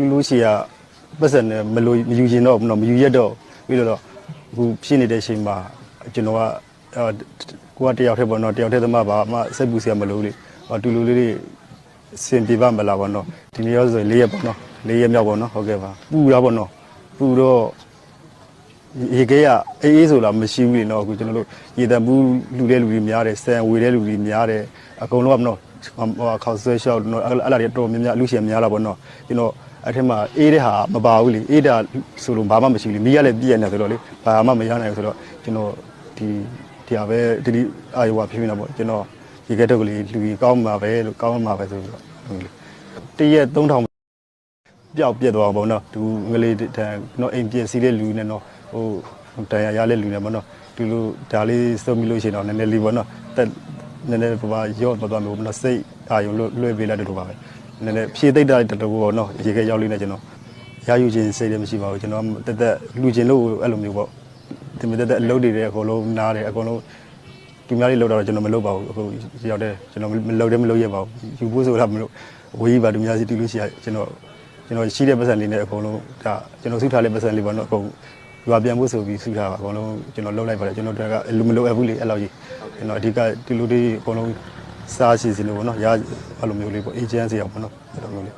တူလို့ရှိရပတ်စံနဲ့မယူရင်တော့မယူရတော့ပြီးတော့အခုဖြစ်နေတဲ့အချိန်မှာကျွန်တော်ကကိုကတယောက်တည်းပေါ့နော်တယောက်တည်းသမားပါမှစိတ်ပူစရာမလိုလေတူလူလေးတွေစင်ပြပါမလားပေါ့နော်ဒီနေ့ရောဆို4ရက်ပေါ့နော်4ရက်မြောက်ပေါ့နော်ဟုတ်ကဲ့ပါပူတာပေါ့နော်ပူတော့ရေခဲကအေးဆိုလားမရှိဘူးလေနော်အခုကျွန်တော်တို့ရေတံပူးလူတဲ့လူတွေများတယ်ဆန်ဝေတဲ့လူတွေများတယ်အကုန်လုံးကနော်ခေါက်ဆွဲရှောက်နော်အဲ့လာတွေတော်များများလူရှင်များလာပေါ့နော်ကျွန်တော်အဲ့ထက်မှာအေးတဲ့ဟာမပါဘူးလေအေးတာဆိုလို့ဘာမှမရှိဘူးလေမိရလည်းပြည့်နေဆိုတော့လေဘာမှမရနိုင်ဘူးဆိုတော့ကျွန်တော်ဒီဟာပဲဒီအာယဝဖြစ်နေတာပေါ့ကျွန်တော်ရေခဲတုပ်ကလေးလူကြီးကောင်းမှာပဲလို့ကောင်းမှာပဲဆိုပြီးတော့တရက်3000ပျောက်ပြက်သွားပေါ့နော်သူငလေးတန်နော်အိမ်ပြင်စီးတဲ့လူနဲ့နော်ဟိုတန်ရရတဲ့လူနဲ့ပေါ့နော်ဒီလိုဒါလေးစုံပြီးလို့ရှိရင်တော့နည်းနည်းလေးပေါ့နော်တက်နည်းနည်းဘာရော့သွားမျိုးပေါ့နော်စိတ်အာယုံလွှဲပေးလိုက်တော့ပါပဲနည်းနည်းဖြည့်သိမ့်တာတတော်ပေါ့နော်ရေခဲရောက်လေးနဲ့ကျွန်တော်ရယူခြင်းစိတ်လည်းမရှိပါဘူးကျွန်တော်တက်လူချင်းလို့အဲ့လိုမျိုးပေါ့ဒီမြတက်အလုပ်တွေအကုန်လုံးနားတယ်အကုန်လုံးသူများတွေလောက်တော့ကျွန်တော်မလုပ်ပါဘူးအခုရောက်တယ်ကျွန်တော်မလုပ်ရပါဘူးယူဖို့ဆိုတာမလို့ဝေးပါသူများစီတူလို့ရှိရကျွန်တော်ရှိတဲ့ပတ်စံလေးနဲ့အကုန်လုံးဒါကျွန်တော်စုထားတဲ့ပတ်စံလေးပေါ့နော်အကုန်ရွာပြန်ဖို့ဆိုပြီးစုထားပါအကုန်လုံးကျွန်တော်လှုပ်လိုက်ပါတယ်ကျွန်တော်ကလူမလိုအပ်ဘူးလေအဲ့လောက်ကြီးကျွန်တော်အဓိကဒီလူတွေအကုန်လုံးစားရှိစီလို့ပေါ့နော်ရအဲ့လိုမျိုးလေးပေါ့အေဂျင့်စီအောင်ပေါ့နော်အဲ့လိုမျိုးလေး